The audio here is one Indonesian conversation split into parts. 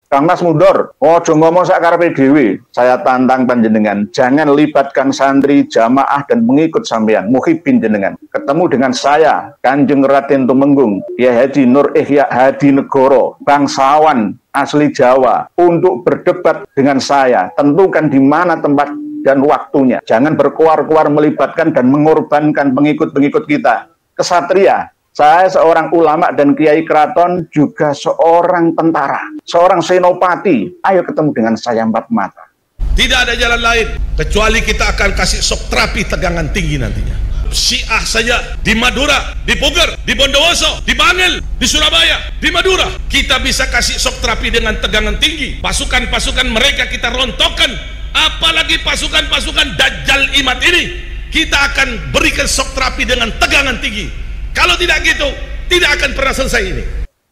Kang Mas mundur, ojo ngomong sakarepe dhewe. Saya tantang panjenengan, jangan libatkan santri, jamaah dan pengikut sampean, muhibin jenengan. Ketemu dengan saya, Kanjeng Raden Tumenggung, Kyai Haji Nur Ihya Hadinegoro, bangsawan asli Jawa, untuk berdebat dengan saya. Tentukan di mana tempat dan waktunya. Jangan berkuar-kuar melibatkan dan mengorbankan pengikut-pengikut kita. Kesatria. Saya seorang ulama dan kiai keraton, juga seorang tentara, seorang senopati. Ayo ketemu dengan saya empat mata. Tidak ada jalan lain kecuali kita akan kasih sok terapi tegangan tinggi nantinya. Syiah saja di Madura, di Puger, di Bondowoso, di Bangil, di Surabaya, di Madura, kita bisa kasih sok terapi dengan tegangan tinggi. Pasukan-pasukan mereka kita rontokkan, apalagi pasukan-pasukan Dajjal Imad ini kita akan berikan sok terapi dengan tegangan tinggi. Kalau tidak gitu, tidak akan pernah selesai ini.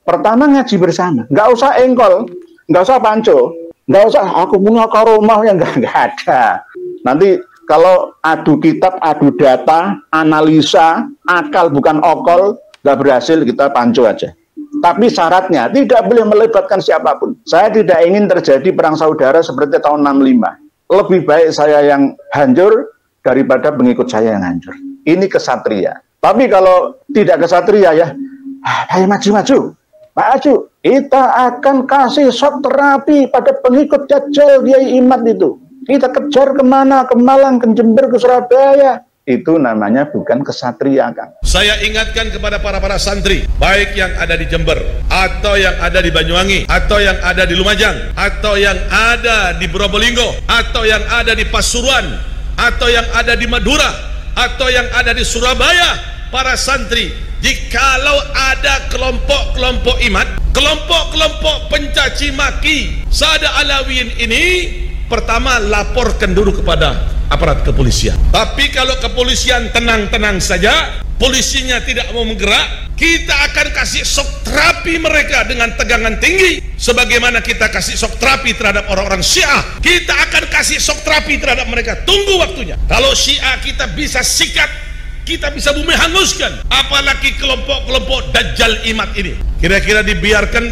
Pertama ngaji bersama, nggak usah engkol, nggak usah panco, nggak usah aku punya ke rumah yang nggak ada. Nanti kalau adu kitab, adu data, analisa, akal bukan okol, nggak berhasil, kita panco aja. Tapi syaratnya tidak boleh melibatkan siapapun. Saya tidak ingin terjadi perang saudara seperti tahun 65. Lebih baik saya yang hancur daripada pengikut saya yang hancur. Ini kesatria. Tapi kalau tidak kesatria ya, ayo maju-maju. Maju. Kita akan kasih shock terapi pada pengikut Dajjal Kyai Imad itu. Kita kejar kemana? Ke Malang, ke Jember, ke Surabaya. Itu namanya bukan kesatria, Kang. Saya ingatkan kepada para santri, baik yang ada di Jember, atau yang ada di Banyuwangi, atau yang ada di Lumajang, atau yang ada di Probolinggo, atau yang ada di Pasuruan, atau yang ada di Madura, atau yang ada di Surabaya, para santri, jikalau ada kelompok-kelompok imat, kelompok-kelompok pencaci maki Sada Alawiyin ini, pertama laporkan dulu kepada aparat kepolisian. Tapi kalau kepolisian tenang-tenang saja, polisinya tidak mau menggerak, kita akan kasih shock terapi mereka dengan tegangan tinggi. Sebagaimana kita kasih shock terapi terhadap orang-orang Syiah, kita akan kasih shock terapi terhadap mereka. Tunggu waktunya. Kalau Syiah kita bisa sikat, kita bisa bumi hanguskan, apalagi kelompok-kelompok Dajjal Imad ini. Kira-kira dibiarkan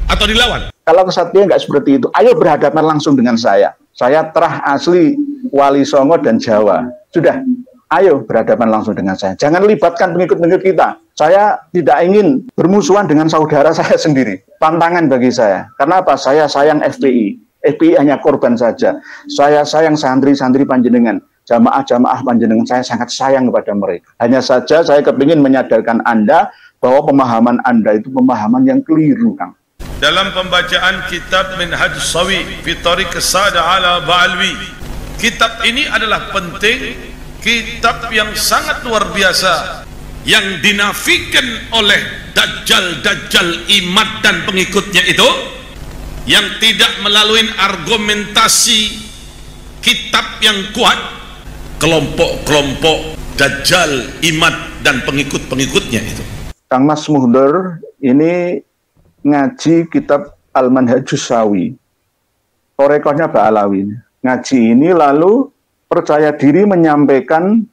atau dilawan? Kalau kesatria nggak seperti itu, ayo berhadapan langsung dengan saya. Saya terah asli Wali Songo dan Jawa. Sudah, ayo berhadapan langsung dengan saya. Jangan libatkan pengikut-pengikut kita. Saya tidak ingin bermusuhan dengan saudara saya sendiri. Tantangan bagi saya. Karena apa? Saya sayang FPI. FPI hanya korban saja. Saya sayang santri-santri panjenengan. Jamaah-jamaah panjenengan, saya sangat sayang kepada mereka. Hanya saja saya kepingin menyadarkan Anda bahwa pemahaman Anda itu pemahaman yang keliru, Kang. Dalam pembacaan kitab Minhaj Sawi fi Tariq Sada ala Ba'alwi, kitab ini adalah penting, kitab yang sangat luar biasa, yang dinafikan oleh Dajjal Imad dan pengikutnya itu, yang tidak melalui argumentasi kitab yang kuat. Kelompok-kelompok Dajjal Imad dan pengikut-pengikutnya itu. Kang Mas mundur, ini ngaji kitab Al-Manhajus Sawi, torekohnya Ba'alawi. Ngaji ini lalu percaya diri menyampaikan,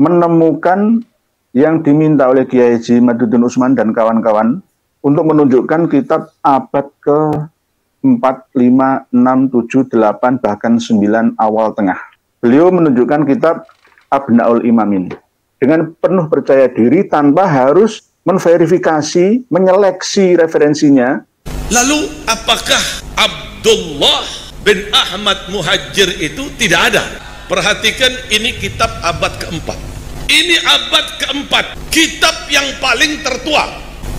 menemukan yang diminta oleh Kyai Haji Maduddin Usman dan kawan-kawan untuk menunjukkan kitab abad ke-4, 5, 6, 7, 8, bahkan 9 awal tengah. Beliau menunjukkan kitab Abnaul Imam ini dengan penuh percaya diri tanpa harus menverifikasi, menyeleksi referensinya. Lalu apakah Abdullah bin Ahmad Muhajir itu tidak ada? Perhatikan, ini kitab abad keempat. Ini abad keempat, kitab yang paling tertua,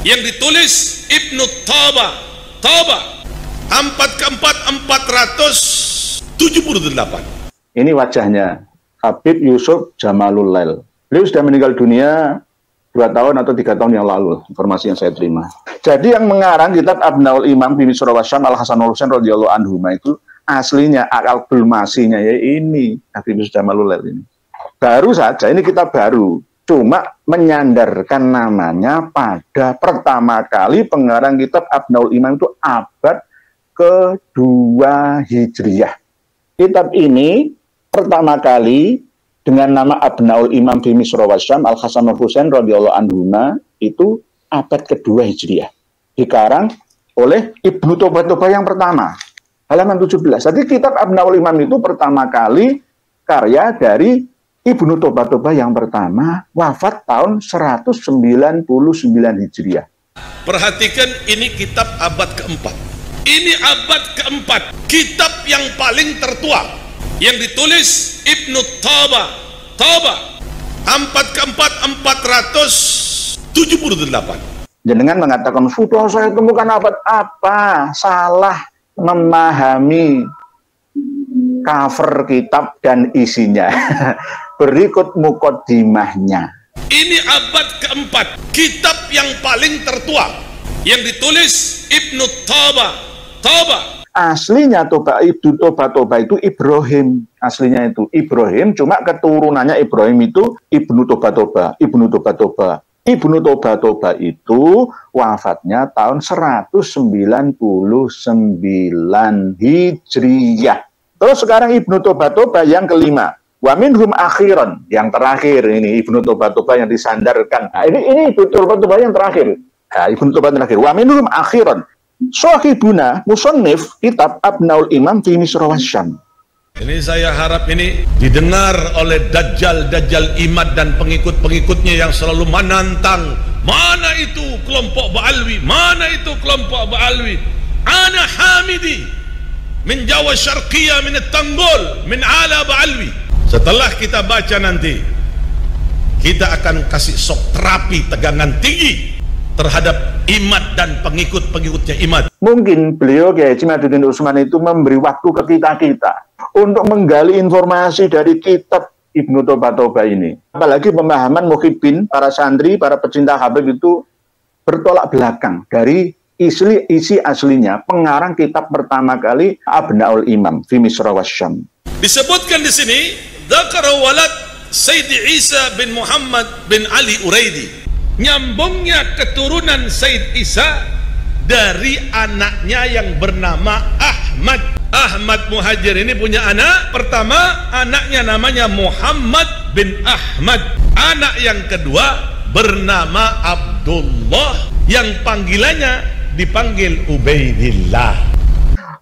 yang ditulis Ibnu Taba, abad keempat 478. Ini wajahnya, Habib Yusuf Jamalul Lail. Beliau sudah meninggal dunia 2 tahun atau 3 tahun yang lalu, informasi yang saya terima. Jadi yang mengarang kitab Abnaul Imam Bimi Surawasyam Al-Hasanul Husain radhiyallahu anhuma itu aslinya, akal belmasinya ya ini, Habib Yusuf Jamalul Lail ini. Baru saja, ini kitab baru. Cuma menyandarkan namanya pada pertama kali pengarang kitab Abnaul Imam itu abad ke-2 Hijriyah. Kitab ini pertama kali dengan nama Abnaul Imam Bimi Surawasyam Al-Hasanul Husain radhiyallahu anhuma itu abad ke-2 Hijriyah. Dikarang oleh Ibnu Toba yang pertama, halaman 17. Jadi kitab Abnaul Imam itu pertama kali karya dari Ibnu Toba yang pertama, wafat tahun 199 Hijriah. Perhatikan, ini kitab abad keempat. Ini abad keempat, kitab yang paling tertua yang ditulis Ibnu Toba abad keempat 478. Jenengan mengatakan, sudah saya temukan abad apa? Salah memahami cover kitab dan isinya. Berikut mukaddimahnya. Ini abad keempat, kitab yang paling tertua yang ditulis Ibnu Toba. Aslinya Ibnu Toba itu Ibrahim. Aslinya itu Ibrahim, cuma keturunannya Ibrahim itu Ibnu Toba. Ibnu Toba itu wafatnya tahun 199 Hijriah. Terus sekarang Ibnu Toba yang kelima. Wa minhum akhiran, yang terakhir ini Ibnu Toba yang disandarkan. Nah, ini Ibnu Toba yang terakhir. Nah, Ibnu Toba yang terakhir. Wa minhum akhiran. Sohibuna musannif kitab Abnaul Imam fi Misra Wasyam. Ini saya harap ini didengar oleh Dajjal Imad dan pengikut-pengikutnya yang selalu menantang. Mana itu kelompok Ba'alwi? Mana itu kelompok Ba'alwi? Ana Hamidi min Jawa Syarqiyah min Tanggol min ala Ba'alwi. Setelah kita baca nanti, kita akan kasih shock terapi tegangan tinggi terhadap Imad dan pengikut-pengikutnya Imad. Mungkin beliau Kiai Haji Madudin Usman itu memberi waktu ke kita untuk menggali informasi dari kitab Ibnu Toba ini. Apalagi pemahaman muhibbin, para santri, para pecinta Habib itu bertolak belakang dari isi aslinya pengarang kitab pertama kali Abnaul Imam fi Misra Wasyam. Disebutkan di sini dzakara walad Sayyid Isa bin Muhammad bin Ali Uraidi. Nyambungnya keturunan Sayyid Isa dari anaknya yang bernama Ahmad. Ahmad Muhajir ini punya anak pertama, anaknya namanya Muhammad bin Ahmad. Anak yang kedua bernama Abdullah, yang panggilannya dipanggil Ubaidillah.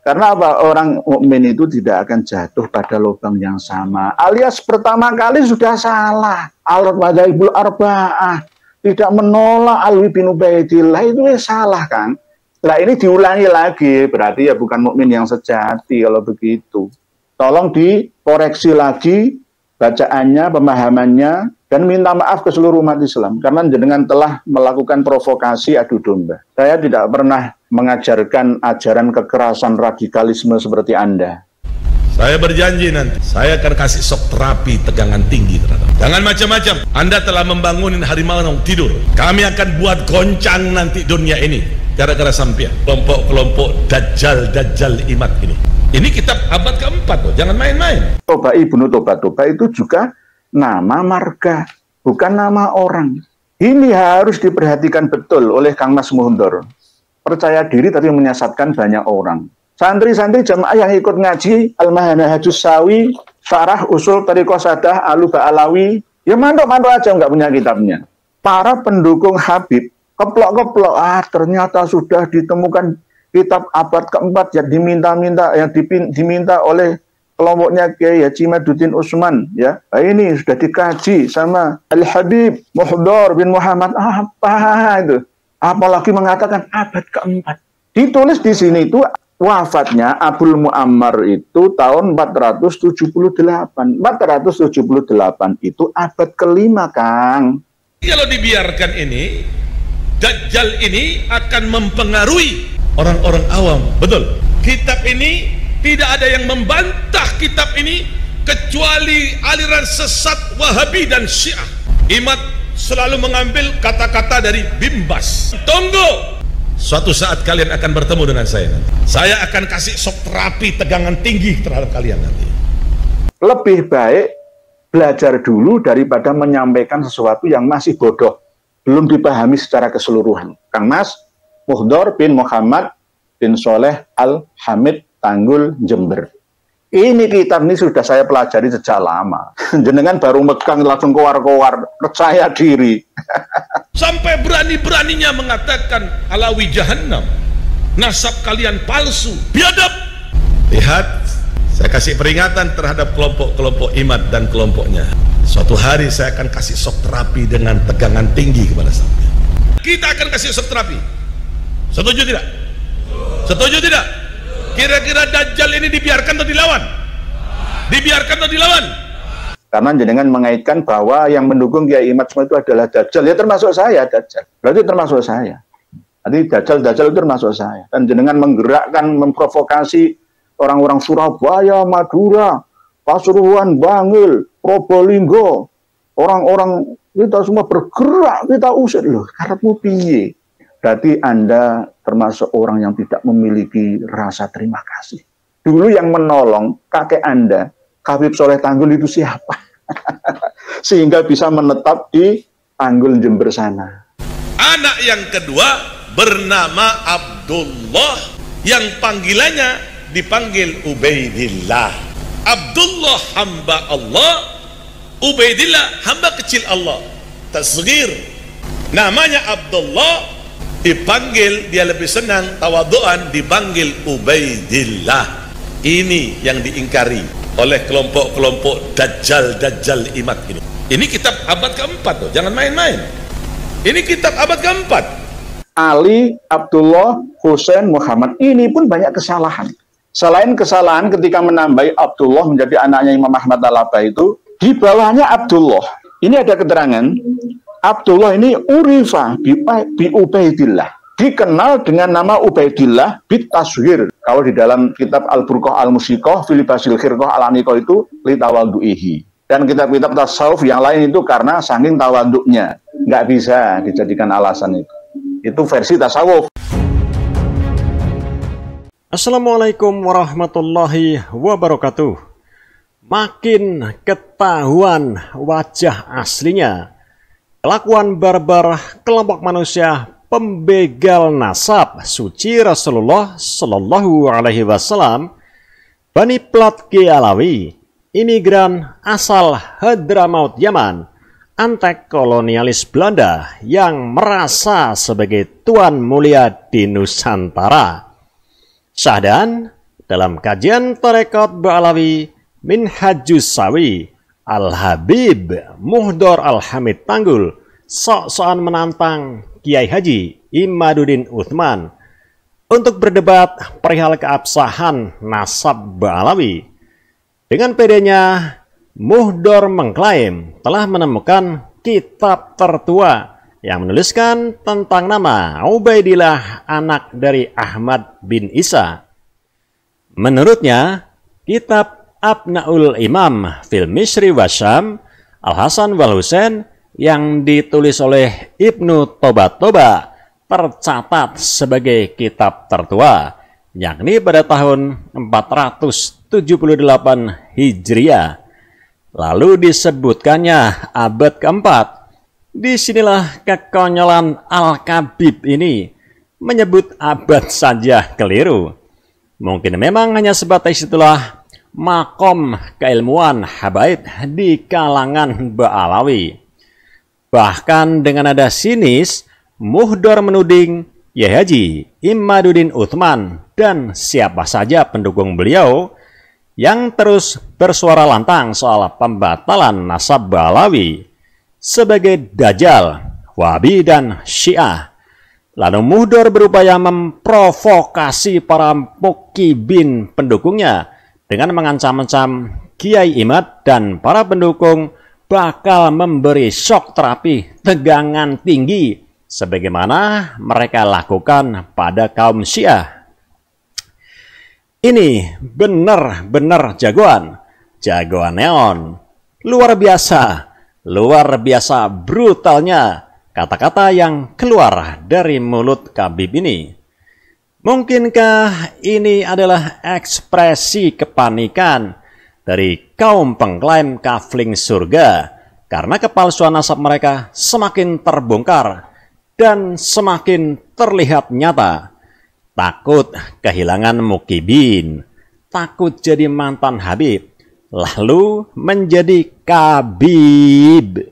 Karena apa? Orang mukmin itu tidak akan jatuh pada lubang yang sama. Alias pertama kali sudah salah. Al-Madhaibul Arba'ah tidak menolak Alwi bin Ubaidillah, itu salah kan? Nah ini diulangi lagi, berarti ya bukan mukmin yang sejati kalau begitu. Tolong dikoreksi lagi bacaannya, pemahamannya, dan minta maaf ke seluruh umat Islam karena jenengan telah melakukan provokasi adu domba. Saya tidak pernah mengajarkan ajaran kekerasan radikalisme seperti Anda. Saya berjanji nanti saya akan kasih shock terapi tegangan tinggi terhadap. Jangan macam-macam. Anda telah membangunin harimau tidur. Kami akan buat goncang nanti dunia ini gara-gara sampean. Kelompok-kelompok Dajjal Imad ini. Ini kitab abad keempat loh. Jangan main-main. Ibnu Toba itu juga nama marga, bukan nama orang. Ini harus diperhatikan betul oleh Kang Mas Muhundor. Percaya diri tapi menyesatkan banyak orang. Santri-santri jamaah yang ikut ngaji Al-Manhajus Sawi, Syarah Usul Thariqah Sadah Al-Ba'alawi, ya mantuk-mantuk aja nggak punya kitabnya. Para pendukung Habib keplok-keplok, ternyata sudah ditemukan kitab abad keempat yang diminta oleh kelompoknya Kiai Haji Madudin Usman, ya. Nah, ini sudah dikaji sama Al-Habib Muhdar bin Muhammad, apa itu? Apalagi mengatakan abad keempat. Ditulis di sini itu wafatnya Abul Muammar itu tahun 478. 478 itu abad kelima, Kang. Kalau dibiarkan ini, Dajjal ini akan mempengaruhi orang-orang awam. Betul. Kitab ini tidak ada yang membantah kitab ini kecuali aliran sesat Wahabi dan Syiah. Imad selalu mengambil kata-kata dari Bimbas. Tunggu. Suatu saat kalian akan bertemu dengan saya nanti. Saya akan kasih shock terapi tegangan tinggi terhadap kalian nanti. Lebih baik belajar dulu daripada menyampaikan sesuatu yang masih bodoh, belum dipahami secara keseluruhan. Kang Mas Muhdar bin Muhammad bin Soleh Al-Hamid, Tanggul, Jember. Ini kitab ini sudah saya pelajari sejak lama. Jenengan baru megang langsung kowar-kowar, percaya diri. Sampai berani-beraninya mengatakan Alawi Jahannam. nasab kalian palsu, biadab. Lihat, saya kasih peringatan terhadap kelompok-kelompok Imad dan kelompoknya. Suatu hari saya akan kasih shock terapi dengan tegangan tinggi kepada sampean. Kita akan kasih shock terapi. Setuju tidak? Setuju tidak? Kira-kira Dajjal ini dibiarkan atau dilawan? Dibiarkan atau dilawan? Karena jenengan mengaitkan bahwa yang mendukung Kiai Imad semua itu adalah Dajjal. Ya termasuk saya, Dajjal. Berarti termasuk saya. Nanti Dajjal itu termasuk saya. Dan jenengan menggerakkan, memprovokasi orang-orang Surabaya, Madura, Pasuruan, Bangil, Probolinggo. Orang-orang kita semua bergerak, kita usir loh. Karepmu piye? Berarti Anda termasuk orang yang tidak memiliki rasa terima kasih. Dulu yang menolong kakek Anda, Habib Soleh Tanggul itu siapa? Sehingga bisa menetap di Tanggul Jember sana. Anak yang kedua bernama Abdullah, yang panggilannya dipanggil Ubaidillah. Abdullah hamba Allah, Ubaidillah hamba kecil Allah. Tasghir. Namanya Abdullah, dipanggil dia lebih senang tawaduan dipanggil Ubaidillah. Ini yang diingkari oleh kelompok-kelompok Dajjal Imad ini. Ini kitab abad keempat loh, jangan main-main. Ini kitab abad keempat. Ali, Abdullah, Husain, Muhammad, ini pun banyak kesalahan. Selain kesalahan ketika menambahi Abdullah menjadi anaknya Imam Ahmad Al-Halabi itu, di bawahnya Abdullah. Ini ada keterangan, Abdullah ini urifa bi Ubaidillah. Dikenal dengan nama Ubaidillah bit tasghir. Kalau di dalam kitab Al-Burqah Al-Musiqah, Filibasil Khirqah Al-Aniqah itu li tawaddu'ihi. Dan kitab-kitab tasawuf yang lain itu karena saking tawaduknya. Nggak bisa dijadikan alasan itu. Itu versi tasawuf. Assalamualaikum warahmatullahi wabarakatuh. Makin ketahuan wajah aslinya, kelakuan barbar kelompok manusia pembegal nasab suci Rasulullah Shallallahu Alaihi Wasallam, Bani Platki Alawi, imigran asal Hadramaut Yaman, antek kolonialis Belanda yang merasa sebagai tuan mulia di Nusantara. Syahdan dalam kajian Tarekat Ba'alawi Minhajus Sawi, Al-Habib Muhdor Al-Hamid Tanggul sok-sokan menantang Kiai Haji Imaduddin Uthman untuk berdebat perihal keabsahan nasab Ba'alawi. Dengan pedenya, Muhdor mengklaim telah menemukan kitab tertua yang menuliskan tentang nama Ubaidillah anak dari Ahmad bin Isa. Menurutnya, kitab Abnaul Imam fil Misri Wasyam Al-Hasan wal Husain yang ditulis oleh Ibnu Toba tercatat sebagai kitab tertua, yakni pada tahun 478 Hijriah. Lalu disebutkannya abad keempat. Disinilah kekonyolan Al-Kabib ini menyebut abad saja keliru. Mungkin memang hanya sebatas itulah makom keilmuan habaib di kalangan Ba'alawi. Bahkan dengan nada sinis, Muhdor menuding Kiai Haji Imaduddin Uthman dan siapa saja pendukung beliau yang terus bersuara lantang soal pembatalan nasab Ba'alawi sebagai Dajjal, Wahabi, dan Syiah. Lalu Muhdor berupaya memprovokasi para mukibin pendukungnya dengan mengancam-ancam Kiai Imad dan para pendukung bakal memberi shock terapi tegangan tinggi sebagaimana mereka lakukan pada kaum Syiah. Ini benar-benar jagoan neon. Luar biasa brutalnya kata-kata yang keluar dari mulut Kabib ini. Mungkinkah ini adalah ekspresi kepanikan dari kaum pengklaim kafling surga karena kepalsuan nasab mereka semakin terbongkar dan semakin terlihat nyata? Takut kehilangan mukibin, takut jadi mantan Habib, lalu menjadi Kabib.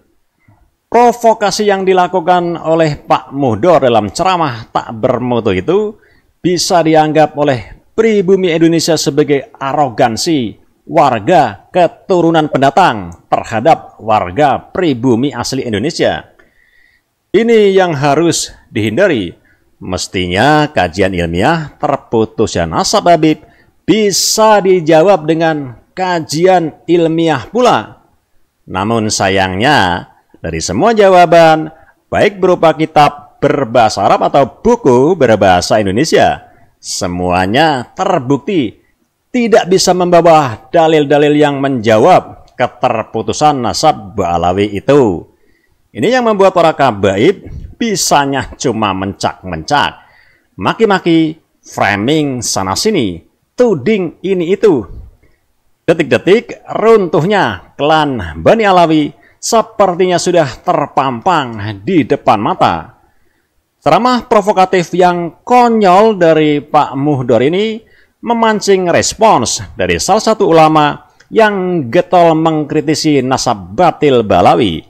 Provokasi yang dilakukan oleh Pak Muhdor dalam ceramah tak bermutu itu bisa dianggap oleh pribumi Indonesia sebagai arogansi warga keturunan pendatang terhadap warga pribumi asli Indonesia. Ini yang harus dihindari. Mestinya kajian ilmiah terputusnya nasab Habib bisa dijawab dengan kajian ilmiah pula. Namun sayangnya, dari semua jawaban, baik berupa kitab berbahasa Arab atau buku berbahasa Indonesia, semuanya terbukti tidak bisa membawa dalil-dalil yang menjawab keterputusan nasab Ba'alawi itu. Ini yang membuat para kabaib bisanya cuma mencak-mencak, maki-maki, framing sana-sini, tuding ini itu. Detik-detik runtuhnya klan Bani Alawi sepertinya sudah terpampang di depan mata. Ceramah provokatif yang konyol dari Pak Muhdor ini memancing respons dari salah satu ulama yang getol mengkritisi nasab batil Ba'alawi,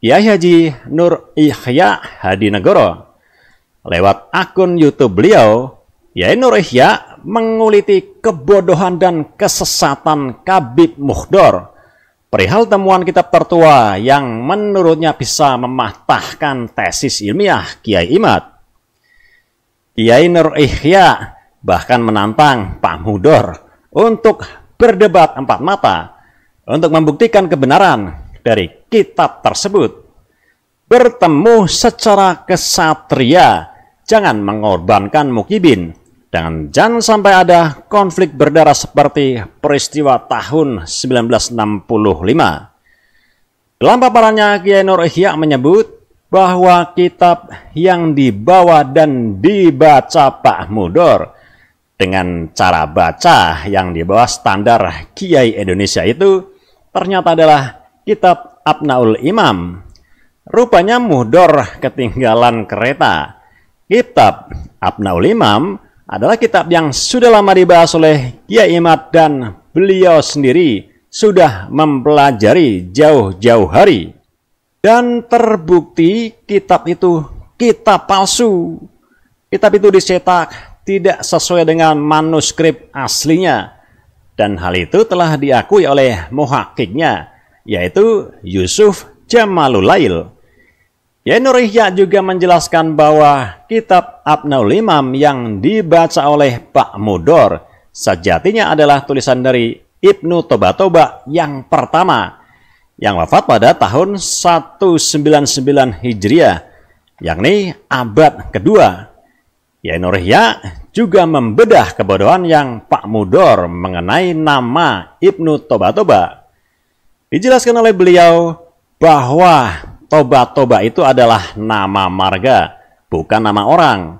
Kiai Haji Nur Ihya Hadinegoro. Lewat akun YouTube beliau, Kiai Nur Ihya menguliti kebodohan dan kesesatan Kabib Muhdor perihal temuan kitab tertua yang menurutnya bisa mematahkan tesis ilmiah Kiai Imad. Kiai Nur Ihya bahkan menantang Pak Muhdor untuk berdebat empat mata untuk membuktikan kebenaran dari kitab tersebut. Bertemu secara kesatria, jangan mengorbankan mukibin, dan jangan sampai ada konflik berdarah seperti peristiwa tahun 1965. Dalam paparannya, Kiai Nur Ihya menyebut bahwa kitab yang dibawa dan dibaca Pak Muhdor dengan cara baca yang di bawah standar Kiai Indonesia itu ternyata adalah kitab Abnaul Imam. Rupanya Muhdor ketinggalan kereta. Kitab Abnaul Imam adalah kitab yang sudah lama dibahas oleh Kiai Imad dan beliau sendiri sudah mempelajari jauh-jauh hari. Dan terbukti kitab itu kitab palsu. Kitab itu dicetak tidak sesuai dengan manuskrip aslinya. Dan hal itu telah diakui oleh muhakkiknya, yaitu Yusuf Jamalulail. Kiai Nur Ihya juga menjelaskan bahwa kitab Abnaul Imam yang dibaca oleh Pak Muhdor sejatinya adalah tulisan dari Ibnu Toba yang pertama, yang wafat pada tahun 199 Hijriah, yakni abad kedua. Kiai Nur Ihya juga membedah kebodohan yang Pak Muhdor mengenai nama Ibnu Toba. Dijelaskan oleh beliau bahwa Toba itu adalah nama marga, bukan nama orang.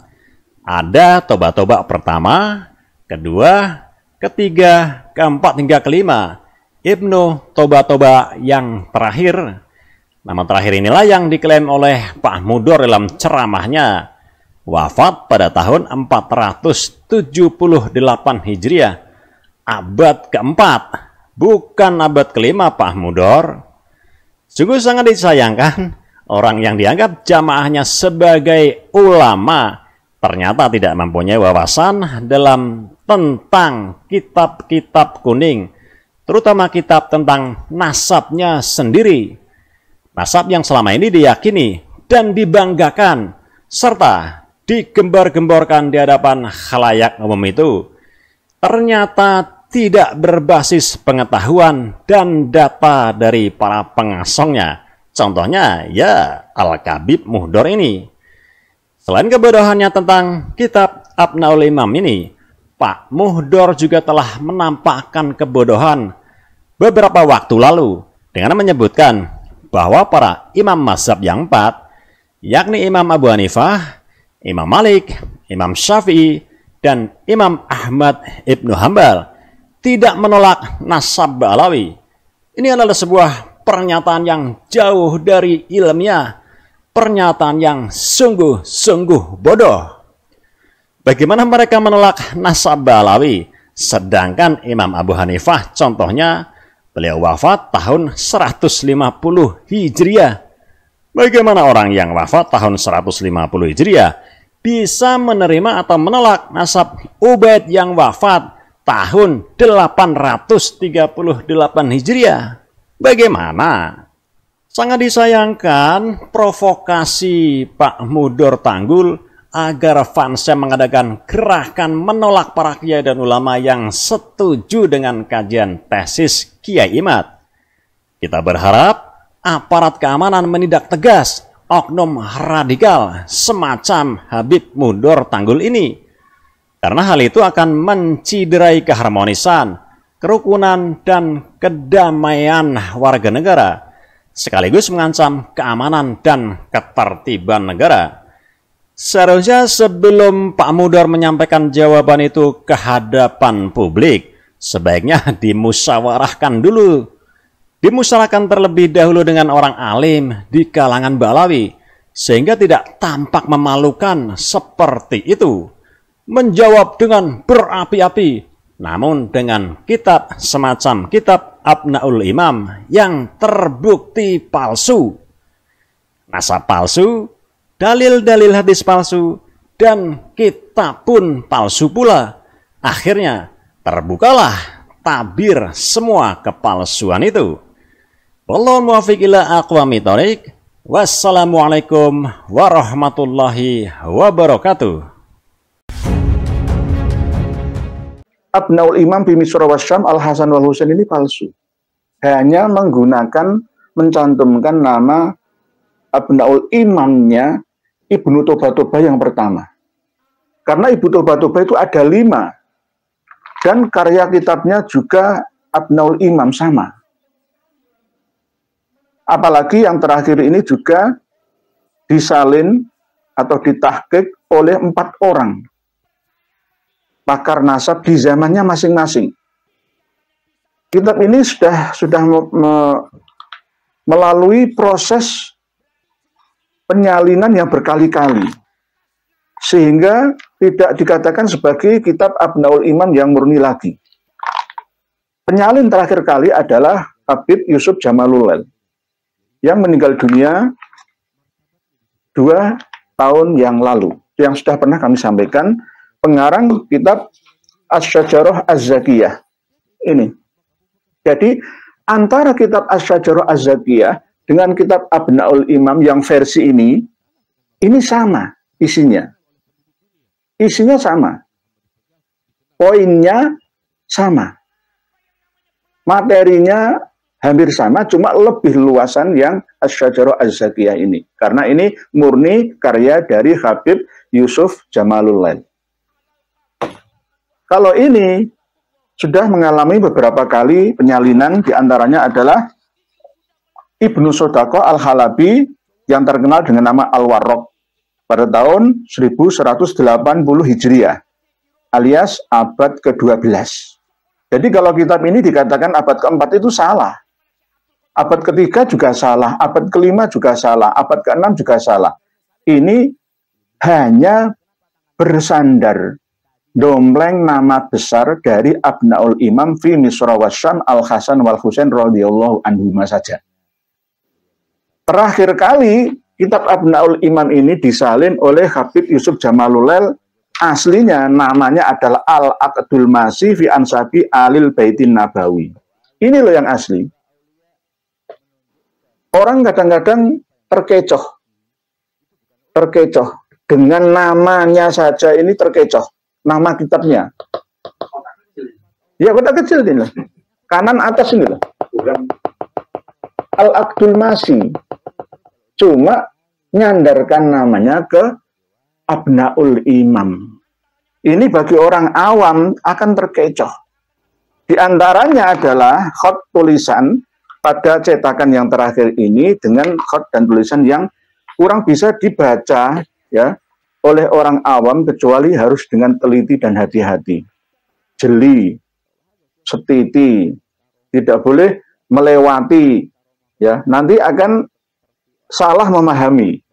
Ada Toba pertama, kedua, ketiga, keempat hingga kelima. Ibnu Toba yang terakhir. Nama terakhir inilah yang diklaim oleh Pak Muhdor dalam ceramahnya. Wafat pada tahun 478 Hijriah. Abad keempat, bukan abad kelima Pak Muhdor. Sungguh sangat disayangkan, orang yang dianggap jamaahnya sebagai ulama ternyata tidak mempunyai wawasan dalam tentang kitab-kitab kuning, terutama kitab tentang nasabnya sendiri. Nasab yang selama ini diyakini dan dibanggakan, serta digembar-gemborkan di hadapan khalayak umum itu, ternyata tidak berbasis pengetahuan dan data dari para pengasongnya. Contohnya, ya Al-Kabib Muhdor ini. Selain kebodohannya tentang kitab Abnaul Imam ini, Pak Muhdor juga telah menampakkan kebodohan beberapa waktu lalu dengan menyebutkan bahwa para imam mazhab yang empat, yakni Imam Abu Hanifah, Imam Malik, Imam Syafi'i, dan Imam Ahmad Ibnu Hambal tidak menolak nasab Ba'alawi. Ini adalah sebuah pernyataan yang jauh dari ilmiah, pernyataan yang sungguh-sungguh bodoh. Bagaimana mereka menolak nasab Ba'alawi, sedangkan Imam Abu Hanifah contohnya, beliau wafat tahun 150 Hijriah. Bagaimana orang yang wafat tahun 150 Hijriah bisa menerima atau menolak nasab Ubaid yang wafat tahun 838 Hijriah. Bagaimana? Sangat disayangkan provokasi Pak Mudor Tanggul agar fansnya mengadakan gerakan menolak para kiai dan ulama yang setuju dengan kajian tesis Kiai Imad. Kita berharap aparat keamanan menindak tegas oknum radikal semacam Habib Mudor Tanggul ini, karena hal itu akan menciderai keharmonisan, kerukunan, dan kedamaian warga negara, sekaligus mengancam keamanan dan ketertiban negara. Seharusnya sebelum Pak Mudor menyampaikan jawaban itu ke hadapan publik, sebaiknya dimusyawarahkan dulu. Dimusyawarahkan terlebih dahulu dengan orang alim di kalangan Balawi, sehingga tidak tampak memalukan seperti itu. Menjawab dengan berapi-api, namun dengan kitab semacam kitab Abnaul Imam yang terbukti palsu. Nasab palsu, dalil-dalil hadis palsu, dan kitab pun palsu pula. Akhirnya terbukalah tabir semua kepalsuan itu. Wallahu muwaffiq ila aqwamit thoriq. Wassalamualaikum warahmatullahi wabarakatuh. Abnaul Imam fi Misra wasyam Al-Hasan wal Husain ini palsu. Hanya mencantumkan nama Abnaul Imamnya Ibnu Toba-Toba yang pertama. Karena Ibnu Toba-Toba itu ada 5. Dan karya kitabnya juga Abnaul Imam sama. Apalagi yang terakhir ini juga disalin atau ditahqiq oleh 4 orang pakar nasab di zamannya masing-masing. Kitab ini sudah melalui proses penyalinan yang berkali-kali, sehingga tidak dikatakan sebagai kitab Abnaul Imam yang murni lagi. Penyalin terakhir kali adalah Habib Yusuf Jamalulail yang meninggal dunia 2 tahun yang lalu, yang sudah pernah kami sampaikan, pengarang kitab Asy-Syajarah Az-Zakiyah ini. Jadi antara kitab Asy-Syajarah Az-Zakiyah dengan kitab Abnaul Imam yang versi ini sama isinya. Isinya sama. Poinnya sama. Materinya hampir sama, cuma lebih luasan yang Asy-Syajarah Az-Zakiyah ini. Karena ini murni karya dari Habib Yusuf Jamalulail. Kalau ini sudah mengalami beberapa kali penyalinan, diantaranya adalah Ibnu Sodaqah Al-Halabi yang terkenal dengan nama Al-Warraq pada tahun 1180 Hijriah alias abad ke-12. Jadi kalau kitab ini dikatakan abad ke-4 itu salah. Abad ke-3 juga salah, abad ke-5 juga salah, abad ke-6 juga salah. Ini hanya bersandar dompleng nama besar dari Abnaul Imam fi Misra wasyam Al-Hasan wal Husain radhiyallahu anhuma saja. Terakhir kali kitab Abnaul Imam ini disalin oleh Habib Yusuf Jamalulail. Aslinya namanya adalah Al-Aqdul Masih fi Ansabi Alil Baitin Nabawi. Ini loh yang asli. Orang kadang-kadang terkecoh dengan namanya saja, ini terkecoh. Nama kitabnya. Ya, kotak kecil ini loh. Kanan atas ini loh. Al-Aqdul Masih. Cuma nyandarkan namanya ke Abnaul Imam. Ini bagi orang awam akan terkecoh. Di antaranya adalah khot tulisan pada cetakan yang terakhir ini dengan khot dan tulisan yang kurang bisa dibaca ya oleh orang awam, kecuali harus dengan teliti dan hati-hati. Jeli, setiti, tidak boleh melewati ya, nanti akan salah memahami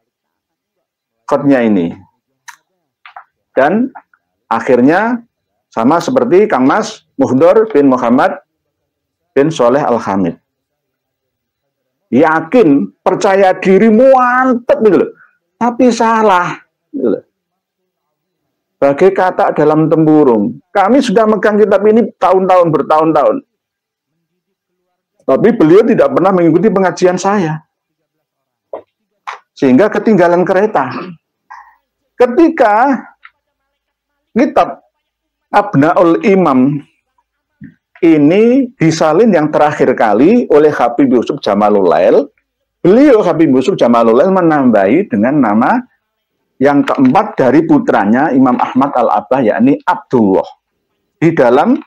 khotnya ini. Dan akhirnya sama seperti Kang Mas Muhdor bin Muhammad bin Soleh Al-Hamid. Yakin, percaya diri, mantep gitu loh. Tapi salah. Gitu loh. bagai katak dalam tempurung. Kami sudah megang kitab ini tahun-tahun, bertahun-tahun. Tapi beliau tidak pernah mengikuti pengajian saya. Sehingga ketinggalan kereta. Ketika kitab Abnaul Imam ini disalin yang terakhir kali oleh Habib Yusuf Jamalulail, beliau Habib Yusuf Jamalulail menambahi dengan nama yang keempat dari putranya Imam Ahmad Al-Abbah, yakni Abdullah. Di dalam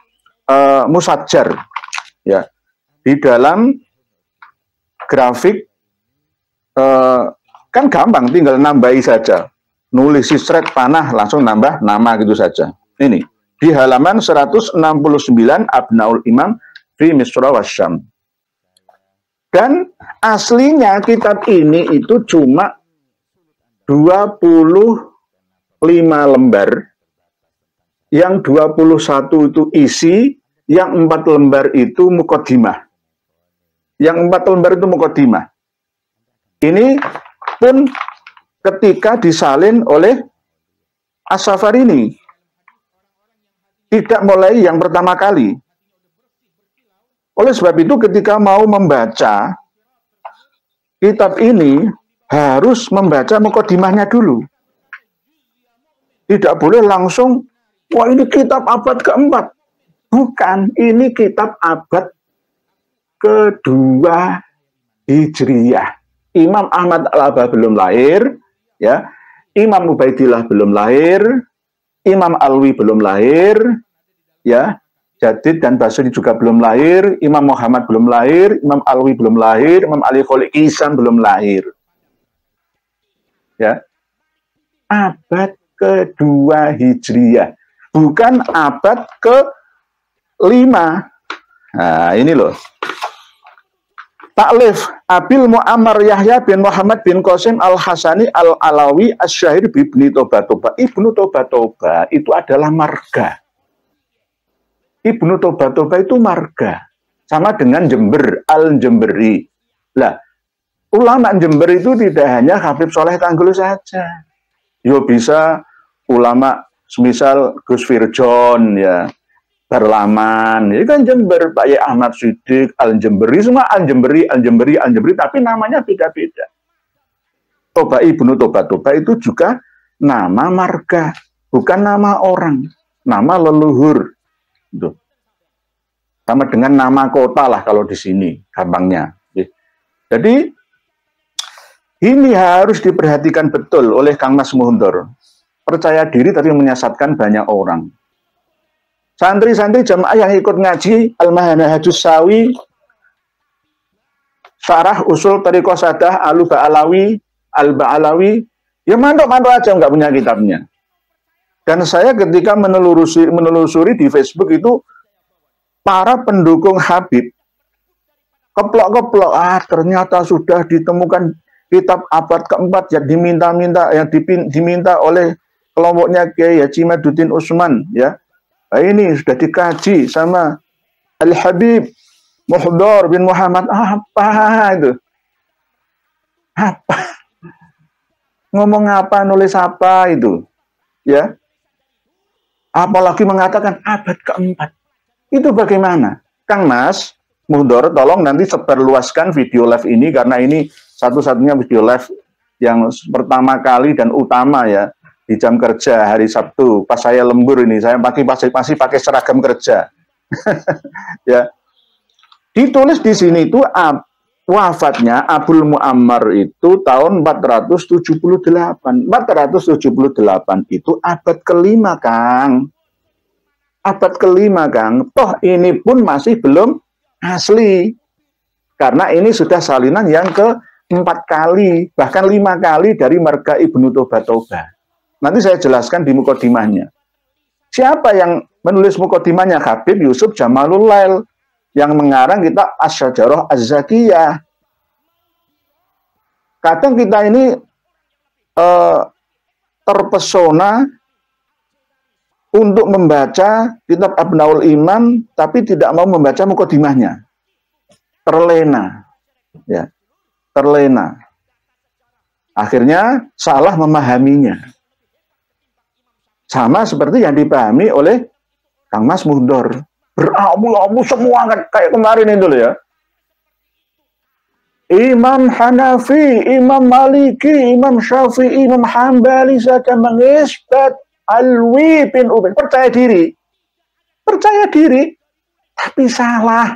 Musajjar, ya, di dalam grafik kan gampang, tinggal nambahi saja. Nulis sisret panah langsung nambah nama gitu saja. Ini di halaman 169 Abnaul Imam fi Misra Wasyam. Dan aslinya kitab ini itu cuma 25 lembar, yang 21 itu isi, yang 4 lembar itu muqaddimah. Yang 4 lembar itu muqaddimah. Ini pun ketika disalin oleh As-Safarini, tidak mulai yang pertama kali. Oleh sebab itu ketika mau membaca kitab ini, harus membaca muqaddimahnya dulu. Tidak boleh langsung, wah ini kitab abad keempat. Bukan, ini kitab abad kedua Hijriyah. Imam Ahmad Al-Abbah belum lahir, ya. Imam Ubaidillah belum lahir, Imam Alwi belum lahir, ya. Jadid dan Basri juga belum lahir, Imam Muhammad belum lahir, Imam Alwi belum lahir, Imam Ali Kholiq Ihsan belum lahir. Ya. Abad kedua Hijriyah, bukan abad ke-5. Nah, ini loh. Taklif Abil Mu'ammar Yahya bin Muhammad bin Qasim Al-Hasani Al-Alawi Asy-Syahir Ibnu Tobatoba. Ibnu Tobatoba itu adalah marga. Ibnu Tobatoba itu marga. Sama dengan Jember, Al-Jemberi. Lah, ulama Jember itu tidak hanya Habib Soleh Tanggul saja. Yo bisa ulama semisal Gus Firjon, ya, Barlaman, ya kan Jember, Pak Yai Ahmad Siddiq, Al-Jemberi, semua Al-Jemberi, Al-Jemberi, Al-Jemberi, tapi namanya beda-beda. Toba Ibnu Tobatoba itu juga nama marga, bukan nama orang, nama leluhur. Tuh. Sama dengan nama kota lah kalau di sini, gampangnya. Jadi ini harus diperhatikan betul oleh Kang Mas Muhundor. Percaya diri tapi menyesatkan banyak orang. Santri-santri jamaah yang ikut ngaji Al-Manhajus Sawi, Syarah Usul Thariqah Sadah Al-Ba'alawi, Al-Ba'alawi, ya mantuk-mantuk aja nggak punya kitabnya. Dan saya ketika menelusuri di Facebook itu, para pendukung Habib keplok-keplok, ternyata sudah ditemukan kitab abad keempat yang diminta oleh kelompoknya Kiai Haji Maduddin Utsman, ya. Nah, ini sudah dikaji sama Al-Habib Muhdar bin Muhammad. Apa itu? Apa? Ngomong apa, nulis apa itu? Ya. Apalagi mengatakan abad keempat. Itu bagaimana? Kang Mas Muhdar, tolong nanti sebarluaskan video live ini, karena ini satu-satunya video live yang pertama kali dan utama, ya, di jam kerja hari Sabtu. Pas saya lembur ini, saya masih pakai seragam kerja. Ya. Ditulis di sini itu wafatnya Abul Mu'ammar itu tahun 478. 478 itu abad kelima, Kang. Abad kelima, Kang. Toh ini pun masih belum asli. Karena ini sudah salinan yang ke-4 kali, bahkan 5 kali dari marga Ibnu Tobatoba. Nanti saya jelaskan di muqaddimahnya. Siapa yang menulis muqaddimahnya? Habib Yusuf Jamalulail, yang mengarang kitab Asy-Syajarah Az-Zakiyah. Kadang kita ini terpesona untuk membaca kitab Abnaul Imam, tapi tidak mau membaca muqaddimahnya. Terlena. Ya. Terlena. Akhirnya salah memahaminya. Sama seperti yang dipahami oleh Kang Mas Mudor. Berabu-abu semua kayak kemarin itu loh ya. Imam Hanafi, Imam Maliki, Imam Syafi'i, Imam Hambali saja mengisbat Alwi bin Ubaid. Percaya diri, tapi salah.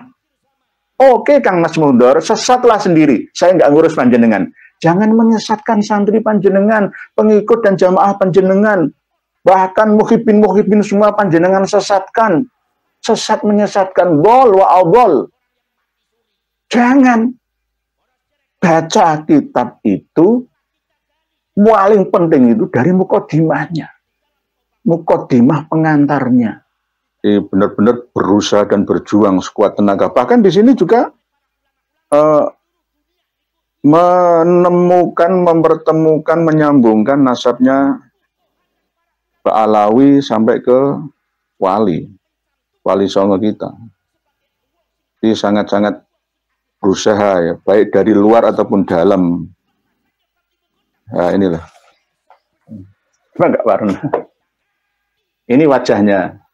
Oke Kang Mas Mudor, sesatlah sendiri. Saya nggak ngurus panjenengan. Jangan menyesatkan santri panjenengan, pengikut dan jamaah panjenengan. Bahkan muhibin semua panjenengan sesatkan. Sesat menyesatkan, bol wa abol. Jangan. Baca kitab itu paling penting itu dari mukodimahnya. Mukodimah pengantarnya. Benar-benar berusaha dan berjuang sekuat tenaga. Bahkan di sini juga mempertemukan, menyambungkan nasabnya Pak Alawi sampai ke wali songo kita. Jadi sangat-sangat berusaha ya, baik dari luar ataupun dalam. Nah inilah. Enggak warna. Ini wajahnya.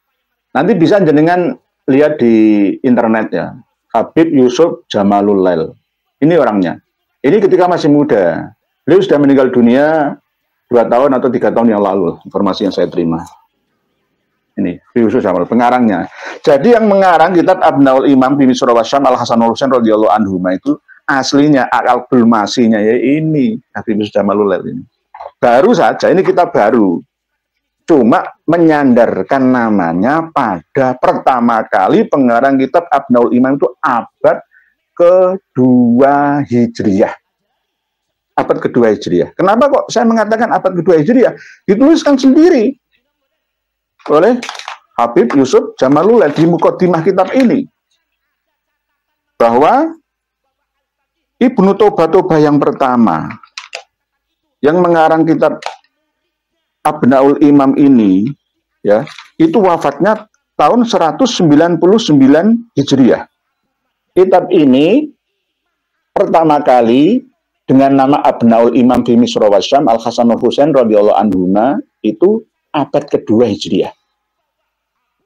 Nanti bisa jenengan lihat di internet ya. Habib Yusuf Jamalul Lail. Ini orangnya. Ini ketika masih muda. Beliau sudah meninggal dunia 2 tahun atau 3 tahun yang lalu. Informasi yang saya terima. Ini Yusuf Jamal, pengarangnya. Jadi yang mengarang kitab Abnaul Imam Bimi Surawasyam Al Hasanul Husain radhiyallahu anhu itu aslinya akal bulmasinya ya ini Habib Yusuf Jamalul Lail ini. Baru saja ini kitab baru. Cuma menyandarkan namanya pada pertama kali pengarang kitab Abnaul Imam itu abad kedua Hijriyah. Abad kedua Hijriyah. Kenapa kok saya mengatakan abad kedua Hijriyah? Dituliskan sendiri oleh Habib Yusuf Jamalul Lail di mukodimah kitab ini. Bahwa Ibnu Toba yang pertama yang mengarang kitab Abnaul Imam ini ya, itu wafatnya tahun 199 Hijriyah. Kitab ini pertama kali dengan nama Abnaul Imam Bimi Surawasyam Al Hasanul Husain radhiyallahu anhuma itu abad kedua Hijriyah.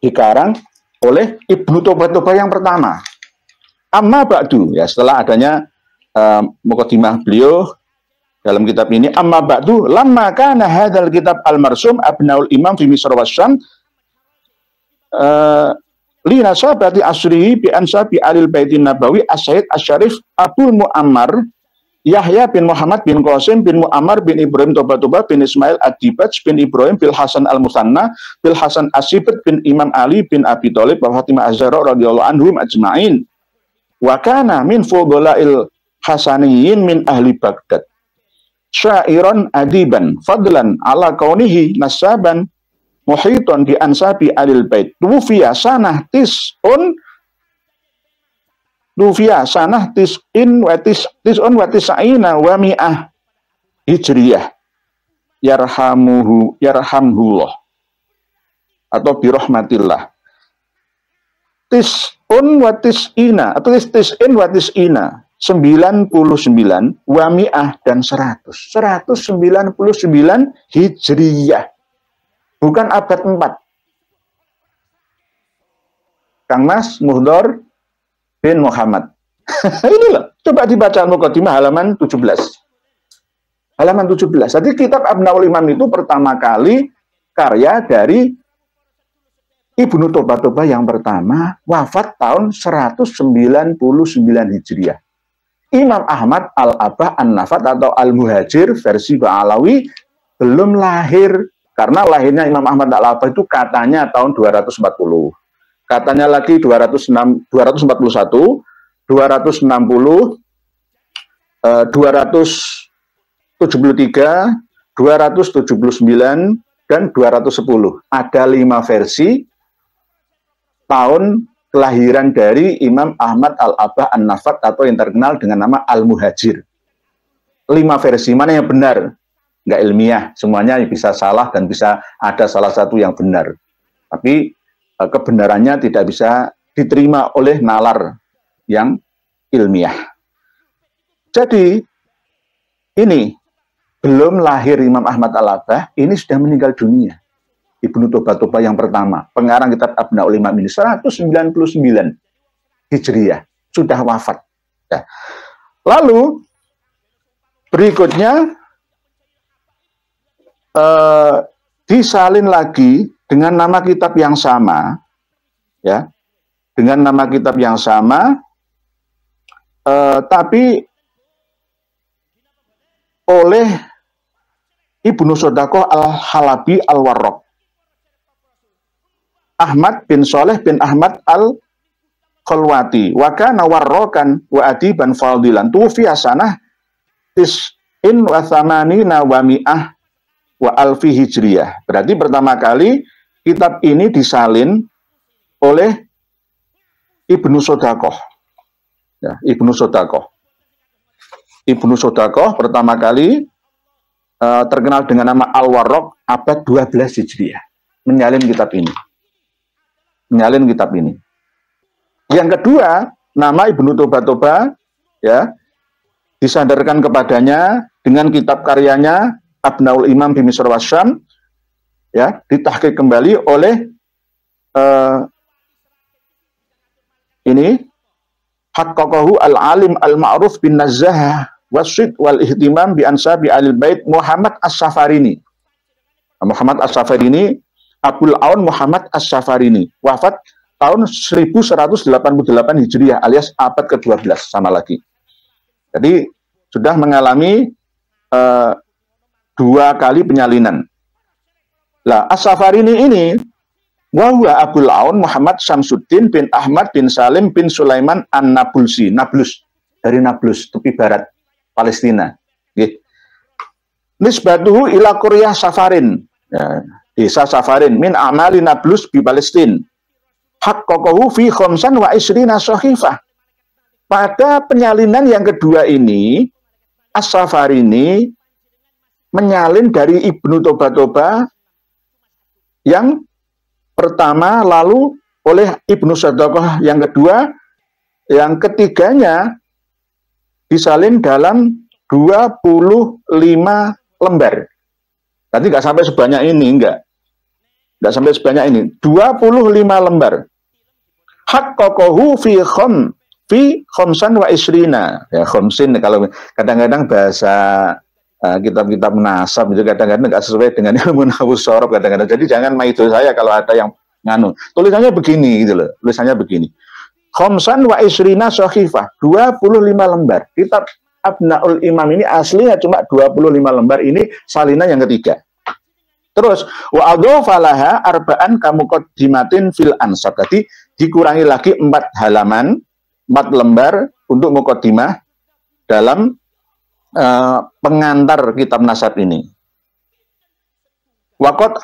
Dikarang oleh Ibnu Toba yang pertama. Amma ba'du, ya setelah adanya muqaddimah beliau dalam kitab ini, amma ba'du lamma kana hadzal kitab al-marsum Abnaul Imam fi Misr wasyam li nasabati asrihi bi ansabi alil baitin nabawi as-syahid asy-syarif Abdul Muammar Yahya bin Muhammad bin Qasim bin Muammar bin Ibrahim Toba bin Ismail Ad-Dibaj bin Ibrahim bil Hasan al-Musanna bil Hasan Asibet bin Imam Ali bin Abi Thalib wa Fatimah Az-Zahra radhiyallahu anhum ajma'in. Wa kana min fudhalail Hasaniyin min ahli Baghdad. Syairan adiban fadlan ala kaunihi nasaban muhiton bi ansabi alil bait. Tufiya sanah tis'un wa tis'ina wa mi'ah Hijriyah. Yarhamhullah atau birahmatillah. Tis'un wa tis'ina atau tis'in wa tis'ina 99 wa mi'ah dan 100. 199 Hijriyah. Bukan abad 4. Kang Mas Muhdor bin Muhammad. Ini loh, coba dibaca muqaddimah halaman 17. Halaman 17. Jadi kitab Abnaul Imam itu pertama kali karya dari Ibnu Toba yang pertama, wafat tahun 199 Hijriah. Imam Ahmad Al-Abah An-Nafat atau Al-Muhajir versi Ba'alawi belum lahir, karena lahirnya Imam Ahmad Al-Abah itu katanya tahun 240. Katanya lagi 241, 260, 273, 279, dan 210. Ada 5 versi tahun kelahiran dari Imam Ahmad Al-Abah An-Nafat atau yang terkenal dengan nama Al-Muhajir. 5 versi, mana yang benar? Nggak ilmiah, semuanya bisa salah dan bisa ada salah satu yang benar. Tapi kebenarannya tidak bisa diterima oleh nalar yang ilmiah. Jadi ini belum lahir Imam Ahmad Al-Abah, ini sudah meninggal dunia. Ibnu Toba yang pertama, pengarang kitab Abnaul Imam ini 199 Hijriah, sudah wafat. Ya. Lalu berikutnya disalin lagi dengan nama kitab yang sama, ya, dengan nama kitab yang sama, tapi oleh Ibnu Sodaqoh Al-Halabi Al-Warraq, Ahmad bin Soleh bin Ahmad Al-Khalwati, wa kana warrokan wa adiban fadilan, tufiya sanah tis'in wa thamanina wa mi'ah wa alfi hijriyah. Berarti pertama kali kitab ini disalin oleh Ibnu Sodaqoh. Ya, Ibnu Sodaqoh. Ibnu Sodaqoh pertama kali terkenal dengan nama Al-Warraq abad 12 Hijriah. Menyalin kitab ini. Menyalin kitab ini. Yang kedua, nama Ibnu Toba ya, disandarkan kepadanya dengan kitab karyanya Abnaul Imam bi Misr wa Syam, ya, ditahqiq kembali oleh ini Haqqaqahu al-alim al-ma'ruf bin Nazzah wasid wal ihtimam bi ansabi al-bait Muhammad As-Safarini. Muhammad As-Safarini, Abul Aun Muhammad As-Safarini, wafat tahun 1188 Hijriah alias abad ke-12 sama lagi. Jadi sudah mengalami 2 kali penyalinan. Lah As-Safarini ini wahwa Abul Aun Muhammad Samsuddin bin Ahmad bin Salim bin Sulaiman An-Nabulsi, Nablus, dari Nablus, tepi barat Palestina. Nisbatuhu ila Qaryah Safarin, ya, desa Safarin min amali Nablus bi Palestin. Haqqaqahu fi khamsan wa isrina sahifah. Pada penyalinan yang kedua ini, As-Safarini menyalin dari Ibnu Toba yang pertama, lalu oleh Ibnu Sodaqoh yang kedua, yang ketiganya disalin dalam 25 lembar. Tadi nggak sampai sebanyak ini, nggak sampai sebanyak ini, 25 lembar. Haqqaqahu fi khamsan wa isrina. Ya, khamsin kalau kadang-kadang bahasa kitab-kitab nasab itu kadang-kadang nggak sesuai dengan ilmu nahwu shorof kadang-kadang. Jadi jangan maido saya kalau ada yang nganu. Tulisannya begini gitu loh. Tulisannya begini. Khamsan wa isrina sahifah, 25 lembar. Kitab Abnaul Imam ini aslinya cuma 25 lembar, ini salinan yang ketiga. Terus wa adhofalaha arba'an kamuqaddimatin fil ansab. Jadi dikurangi lagi 4 halaman, 4 lembar untuk muqaddimah dalam pengantar kitab nasab ini. Waqad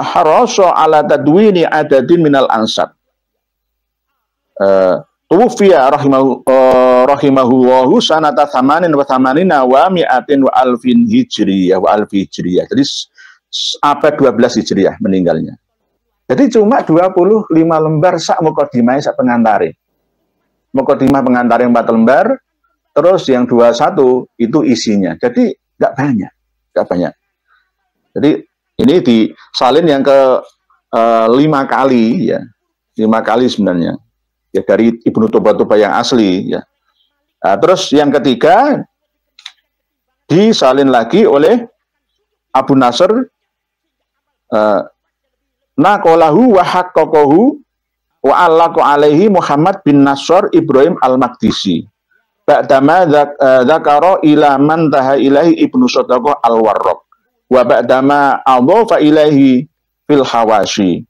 harasa ala tadwini adadin minal ansab. Tuwfiya rahimahullahu sanata 88 wa mi'atin wa alfin hijriyah wa alfi hijriyah. Jadi abad 12 Hijriah meninggalnya. Jadi cuma 25 lembar sak muqaddimah sak pengantare. Muqaddimah pengantare 4 lembar, terus yang 21 itu isinya. Jadi nggak banyak. Jadi ini disalin yang ke 5 kali ya. 5 kali sebenarnya. Ya dari Ibnu Toba yang asli ya. Nah, terus yang ketiga disalin lagi oleh Abu Nasr naqalahu wa haqqaqahu wa allaqa alaihi Muhammad bin Nasr Ibrahim Al-Maqdisi. Ba'dama dzakara ila man taha ilaihi Ibnu Sodaqoh Al-Warraq wa ba'dama adhafa ilaihi fil hawashi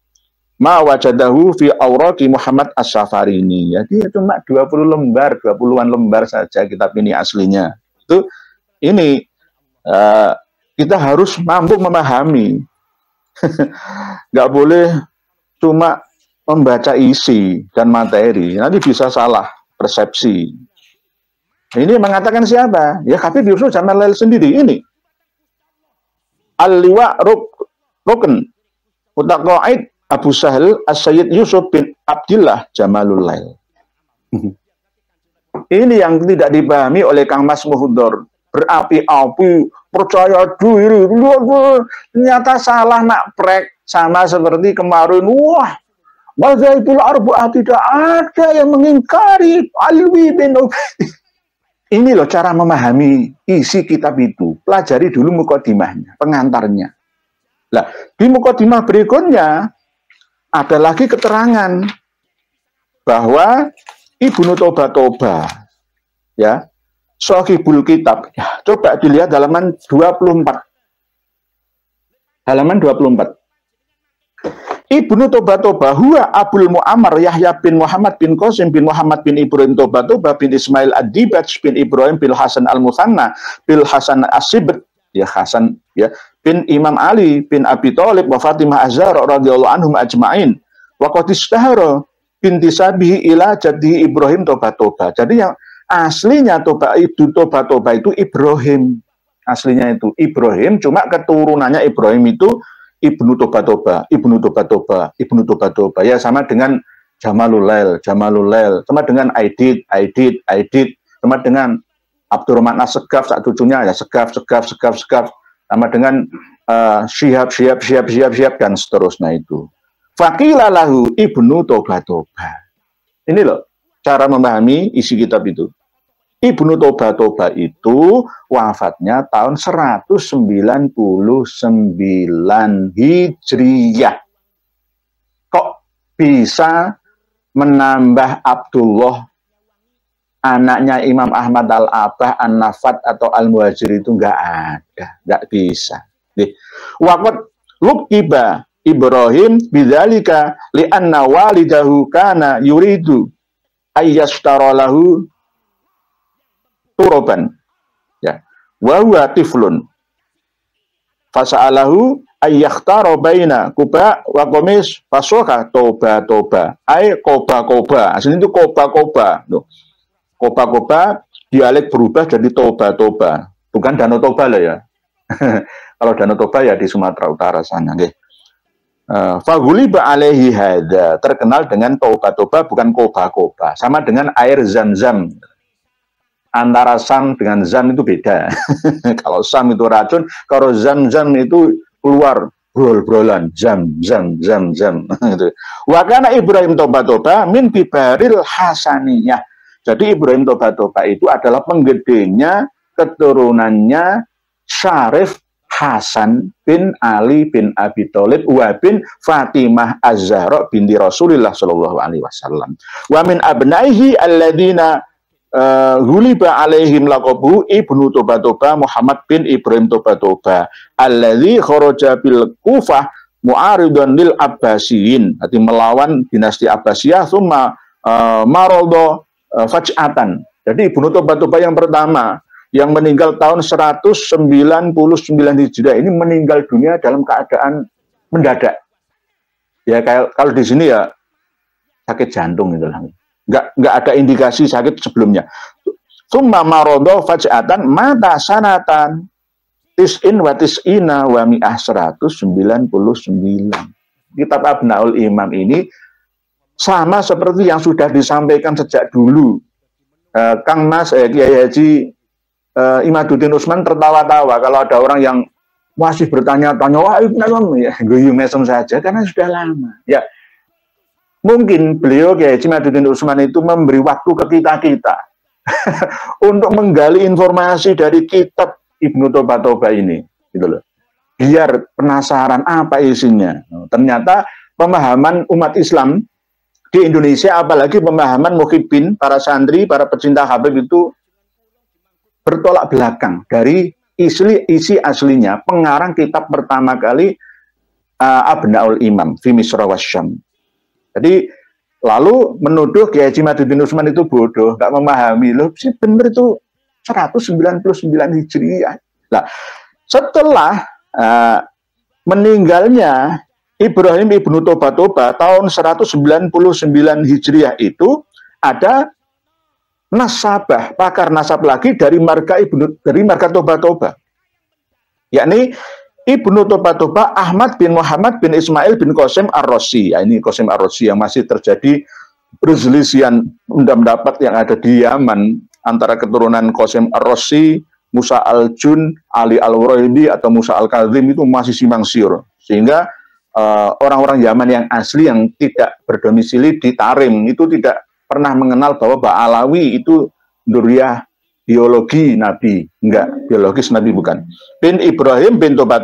ma wajadahu fi awraqi Muhammad As-Safarini. Jadi cuma 20 lembar, 20-an lembar saja kitab ini aslinya. Itu ini kita harus mampu memahami. Nggak boleh cuma membaca isi dan materi, nanti bisa salah persepsi. Ini mengatakan siapa? Ya Habib Yusuf Jamalail sendiri ini. Al-Liwa Rukn Mutaqaid Abu Sahal As-Sayyid Yusuf bin Abdillah Jamalul Lail. Ini yang tidak dipahami oleh Kang Mas Muhdor. Berapi-api, percaya diri, ternyata salah nak prek. sama seperti kemarin, wah, Madzaibul Arba'ah tidak ada yang mengingkari Alwi bin Ubaid. Ini loh cara memahami isi kitab itu. Pelajari dulu mukadimahnya, pengantarnya. Nah, di mukadimah berikutnya ada lagi keterangan bahwa Ibnu Toba, ya, Shahihul Kitab. Ya, coba dilihat halaman 24. Halaman 24. Ibnu Toba huwa Abul Mu'ammar Yahya bin Muhammad bin Qasim bin Muhammad bin Ibrahim Toba bin Ismail Ad-Dibaj bin Ibrahim bin Hasan Al-Muthanna bin Hasan As-Sibr, ya Hasan, ya, bin Imam Ali bin Abi Thalib wa Fatimah Az-Zahra radhiyallahu anhum ajma'in wa qad istahara binti Sabihi ila jaddihi Ibrahim Toba. Jadi yang aslinya Toba itu Ibrahim. Aslinya itu Ibrahim, cuma keturunannya Ibrahim itu Ibnu Toba, ya, sama dengan Jamalulail, sama dengan Aidit, sama dengan Abdurrahman As-Segaf, saat cucunya ya Segaf, sama dengan Syihab, dan seterusnya itu. Faqila lahu Ibnu Toba. Ini loh cara memahami isi kitab itu. Ibnu Toba itu wafatnya tahun 199 Hijriyah. Kok bisa menambah Abdullah, anaknya Imam Ahmad Al-Abah, An-Nafat atau Al-Muhajir itu nggak ada, nggak bisa. Waqad luqiba Ibrahim bidzalika li'anna walidahu kana yuridu ayyashtara lahu turoban, ya, wa huwa tiflun fasa'alahu ayyakhtara baina kuba wa qamis fasoka toba ay koba aslinya itu koba dialek berubah jadi toba, bukan Danau Toba lah ya. Kalau Danau Toba ya di Sumatera Utara sana, nggih. Faghuliba alaihi hadza, terkenal dengan toba bukan koba, sama dengan air Zam-Zam. Antara Sam dengan Zam itu beda. Kalau Sam itu racun, kalau Zam-Zam itu keluar brol-brolan, Zam. Wa kana Ibrahim Toba min kibaril Hasaniyah. Jadi Ibrahim Toba itu adalah penggedenya keturunannya Syarif Hasan bin Ali bin Abi Thalib wa bin Fatimah Az-Zahra binti Rasulullah sallallahu alaihi wasallam. Wa min abnaihi alladziina ghuliba alaihim laqabu Ibnu Toba Muhammad bin Ibrahim Toba alladzi kharaja bil Kufah mu'aridan lil Abbasiyin, arti melawan dinasti Abbasiyah, summa marada faj'atan. Jadi Ibnu Toba yang pertama yang meninggal tahun 199 Hijriah ini meninggal dunia dalam keadaan mendadak. Ya kalau di sini ya sakit jantung gitu lah. Nggak ada indikasi sakit sebelumnya. Summa marodo faj'atan mata sanatan tis'in wa tis'ina wa mi'ah 199. Kitab Abnaul Imam ini sama seperti yang sudah disampaikan sejak dulu. Kang Mas Kiai Haji Imaduddin Utsman tertawa-tawa kalau ada orang yang masih bertanya-tanya, wah itu ya guyu mesem saja karena sudah lama. Ya. Mungkin beliau Kiai Imaduddin Utsman itu memberi waktu ke kita untuk menggali informasi dari kitab Ibnu Toba ini, gitu loh. Biar penasaran apa isinya. Ternyata pemahaman umat Islam di Indonesia, apalagi pemahaman muhibbin, para santri, para pecinta Habib itu bertolak belakang dari isi aslinya pengarang kitab pertama kali Abnaul Imam fi Misra Wasyam. Jadi lalu menuduh Kiai Imaduddin Utsman itu bodoh, nggak memahami. Loh, sih benar itu 199 Hijriah. Nah, setelah meninggalnya Ibrahim Ibnu Toba tahun 199 Hijriah itu ada nasabah, pakar nasab lagi dari marga Toba, yakni Ibnu Toba Ahmad bin Muhammad bin Ismail bin Qasim Ar-Razi. Ya, ini Qasim Ar-Razi yang masih terjadi perselisihan pendapat yang ada di Yaman antara keturunan Qasim Ar-Razi, Musa Al-Jun, Ali Al-Wuraidi atau Musa Al-Kazim itu masih simpang siur. Sehingga orang-orang Yaman yang asli yang tidak berdomisili di Tarim itu tidak pernah mengenal bahwa Ba'alawi itu dzurriyyah biologi Nabi, enggak, biologis Nabi bukan. Bin Ibrahim bin Toba.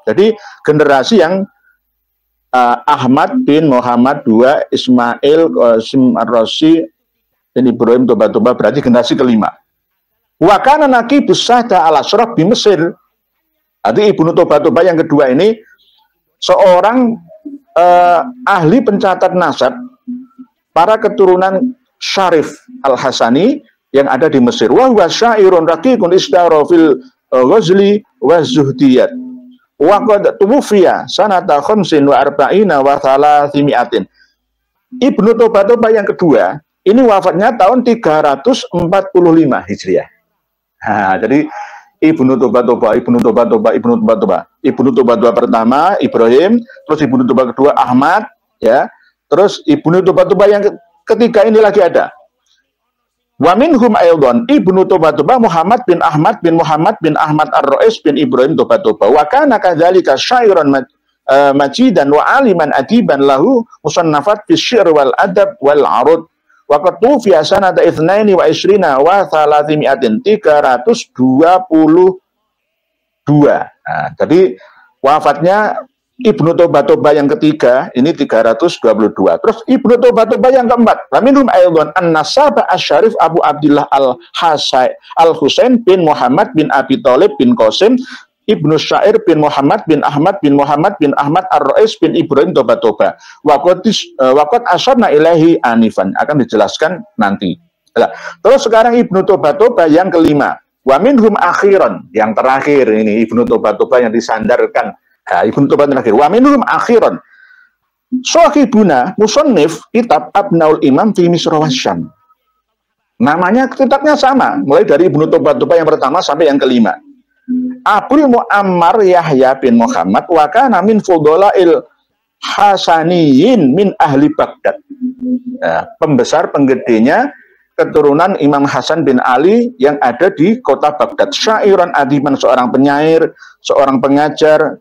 Jadi generasi yang Ahmad bin Muhammad II, Ismail Qasim Ar-Razi bin Ibrahim Toba berarti generasi kelima. Wa kana naqibus Sada al-Ashraf di Mesir. Jadi Ibnu Toba yang kedua ini seorang ahli pencatat nasab para keturunan Syarif Al-Hasani yang ada di Mesir. Wa huwa syairun raqiqun istara fil ghazli wa zuhdiyat. Wa qad tuwfiya sanata 45 wa 300. Ibnu Toba yang kedua ini wafatnya tahun 345 Hijriah. Nah, jadi Ibnu Toba pertama Ibrahim, terus Ibnu Toba kedua Ahmad, ya. Terus Ibnu Toba yang ketiga ini lagi ada. Wa minhum aidon Ibnu Toba Muhammad bin Ahmad bin Ahmad Ar-Rais bin Ibrahim Toba. Wa kana kadzalika syairan majidan wa aliman adiban lahu musannafat fi syi'r wal adab wal arud. Wa qad tufiya sanata 22 wa 300. Nah, jadi wafatnya Ibnu Toba yang ketiga ini 322. Terus Ibnu Toba yang keempat, minhum aidon an-nasaba asy-syarif Abu Abdullah Al-Husain bin Muhammad bin Abi Thalib bin Qasim Ibnu Syair bin Muhammad bin Ahmad Ar-Rais bin Ibrahim Toba. Waqad asyarna ilahi anifan, akan dijelaskan nanti. Nah, terus sekarang Ibnu Toba yang kelima. Wa minhum akhiran, yang terakhir ini Ibnu Toba yang disandarkan. Nah, Ibnu Toba terakhir. Wa minhum akhiran sahibuna musannif kitab Abnaul Imam fi Misr wa Syam. Namanya kitabnya sama, mulai dari Ibnu Toba yang pertama sampai yang kelima. Abul Muammar Yahya bin Muhammad wa kana min fudalail Hasaniyin min ahli Baghdad. Nah, pembesar penggedenya keturunan Imam Hasan bin Ali yang ada di kota Baghdad. Syairan adiman, seorang penyair, seorang pengajar,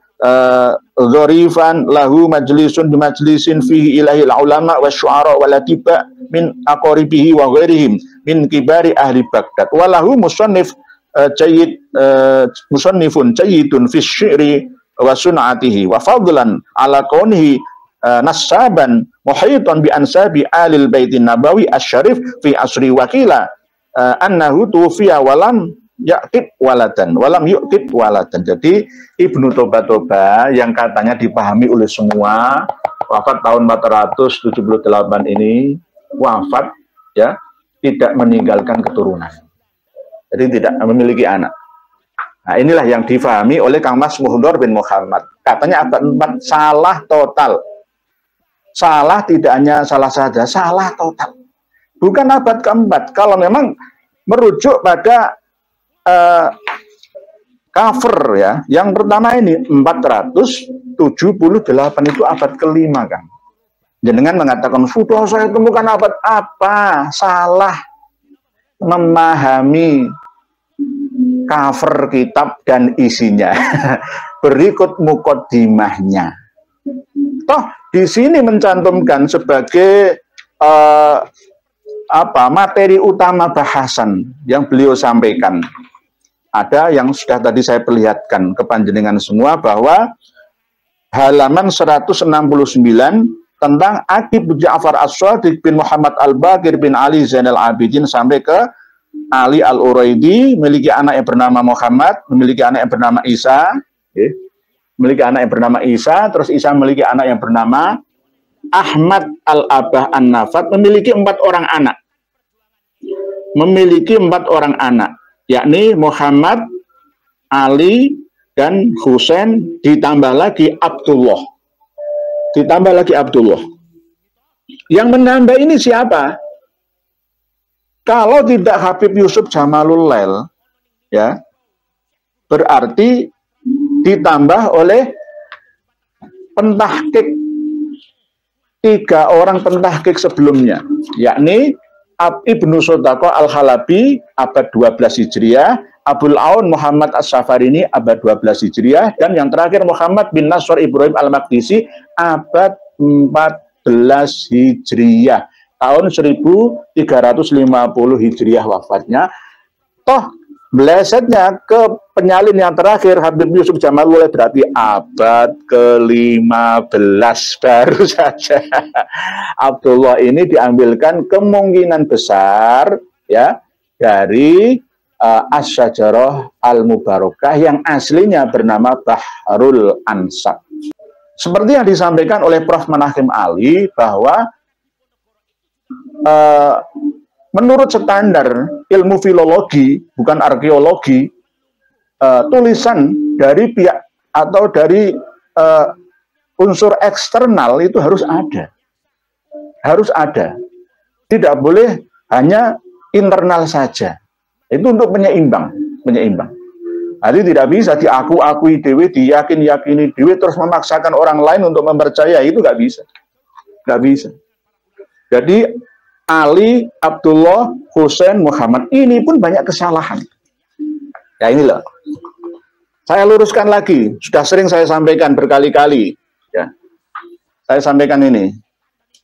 dzarifan lahu majlisun bi majlisin fihi ilahil ulama wa syu'ara wal atiba min aqaribihi wa ghairihim min kibari ahli Baghdad. Walahu musannif musannifun jayyidun fi syi'ri wa sun'atihi wa fadlan ala kaunihi nasaban muhitan bi ansabi alil baitin nabawi asy-syarif fi asri wakila annahu tufiya walam yaqib waladan. Jadi Ibnu Toba yang katanya dipahami oleh semua, wafat tahun 478 ini, wafat ya tidak meninggalkan keturunan. Jadi tidak memiliki anak. Nah, inilah yang difahami oleh Kang Mas Muhdor bin Muhammad. Katanya abad 4 salah total. Salah tidak hanya salah saja, salah total. Bukan abad keempat. Kalau memang merujuk pada cover ya, yang pertama ini 478 itu abad kelima, Kang. Jenengan mengatakan, sudah saya temukan abad apa? Salah memahami cover kitab dan isinya. Berikut mukaddimahnya. Toh di sini mencantumkan sebagai materi utama bahasan yang beliau sampaikan. Ada yang sudah tadi saya perlihatkan ke panjenengan semua bahwa halaman 169 tentang Aqib Ja'far As-Shadiq bin Muhammad Al-Baqir bin Ali Zainal Abidin sampai ke Ali Al-Uraidi, memiliki anak yang bernama Muhammad, memiliki anak yang bernama Isa, memiliki anak yang bernama Isa, terus Isa memiliki anak yang bernama Ahmad Al-Abah An-Nafat, memiliki 4 orang anak. Memiliki 4 orang anak, yakni Muhammad, Ali, dan Husain, ditambah lagi Abdullah. Yang menambah ini siapa? Kalau tidak Habib Yusuf Jamalul Lail, ya, berarti ditambah oleh pentahqiq, 3 orang pentahqiq sebelumnya, yakni Ibnu Sodaqah Al-Halabi abad 12 Hijriah, Abul Aun Muhammad As-Safarini abad 12 Hijriah, dan yang terakhir Muhammad bin Nasr Ibrahim Al-Maqdisi abad 14 Hijriyah. Tahun 1350 Hijriyah wafatnya. Toh melesetnya ke penyalin yang terakhir Habib Yusuf Jamaludin berarti abad ke-15 baru saja. Abdullah ini diambilkan kemungkinan besar ya dari Asy-Syajarah Al-Mubarakah yang aslinya bernama Bahrul Ansab. Seperti yang disampaikan oleh Prof. Manahim Ali bahwa menurut standar ilmu filologi, bukan arkeologi, tulisan dari pihak atau dari unsur eksternal itu harus ada. Harus ada. Tidak boleh hanya internal saja. Itu untuk penyeimbang. Jadi tidak bisa diaku-akui dewe, diyakin-yakini dewe, terus memaksakan orang lain untuk mempercaya, itu nggak bisa. Nggak bisa. Jadi Ali, Abdullah, Husain, Muhammad ini pun banyak kesalahan. Ya ini loh. Saya luruskan lagi, sudah sering saya sampaikan berkali-kali. Ya, saya sampaikan ini.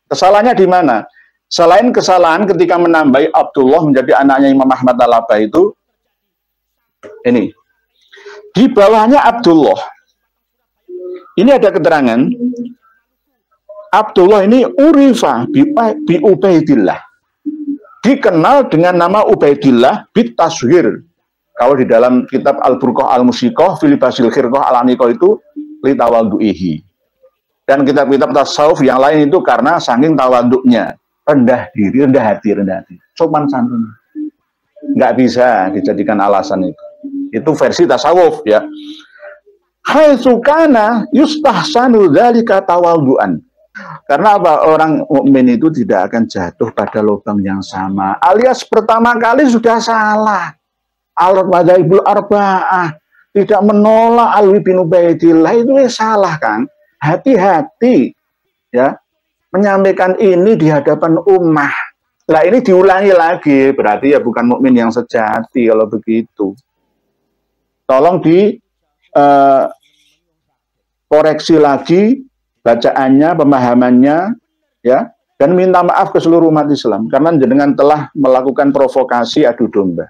Kesalahannya di mana? Selain kesalahan ketika menambahi Abdullah menjadi anaknya Imam Ahmad Al-Laba itu, ini. Di bawahnya Abdullah. Ini ada keterangan. Abdullah ini urifa bi Ubaidillah. Dikenal dengan nama Ubaidillah bit tasghir. Kalau di dalam kitab Al-Burqah Al-Musiqah fil Basil Khirqah Al-Aniqah itu li tawaddu'ihi. Dan kitab-kitab tasawuf yang lain itu karena saking tawaduknya, rendah diri, rendah hati, sopan santun. Nggak bisa dijadikan alasan itu. Itu versi tasawuf ya. Haitsu kana yustahsanu dzalika tawaddu'an. Karena apa? Orang mukmin itu tidak akan jatuh pada lubang yang sama. Alias pertama kali sudah salah. Al-Madhaibul Arba'ah tidak menolak Alwi bin Ubaidillah itu salah kan? Hati-hati ya menyampaikan ini di hadapan ummah. Lah ini diulangi lagi, berarti ya bukan mukmin yang sejati kalau begitu. Tolong di koreksi lagi bacaannya, pemahamannya, ya, dan minta maaf ke seluruh umat Islam karena jenengan telah melakukan provokasi adu domba.